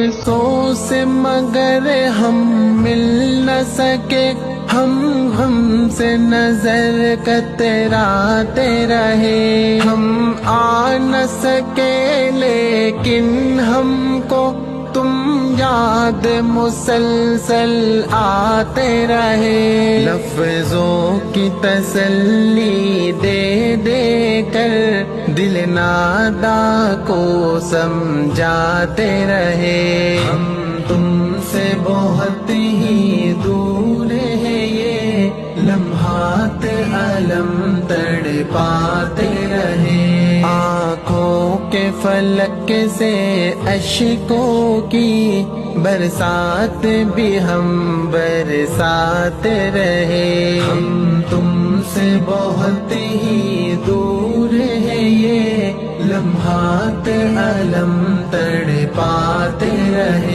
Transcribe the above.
افسوس مگر ہم مل نہ سکے، ہم سے نظر کتراتے رہے، ہم آ نہ سکے لیکن ہم کو تم یاد مسلسل آتے رہے، لفظوں کی تسلی دے دے کر دل نادا کو سمجھاتے رہے، ہم تم سے بہت ہی دور ہے یہ لمحات علم تڑپاتے رہے، آنکھوں کے فلک سے اشکوں کی برسات بھی ہم برساتے رہے، ہم تم سے بہت ہی دور ہے یہ لمحات علم تڑپاتے رہے۔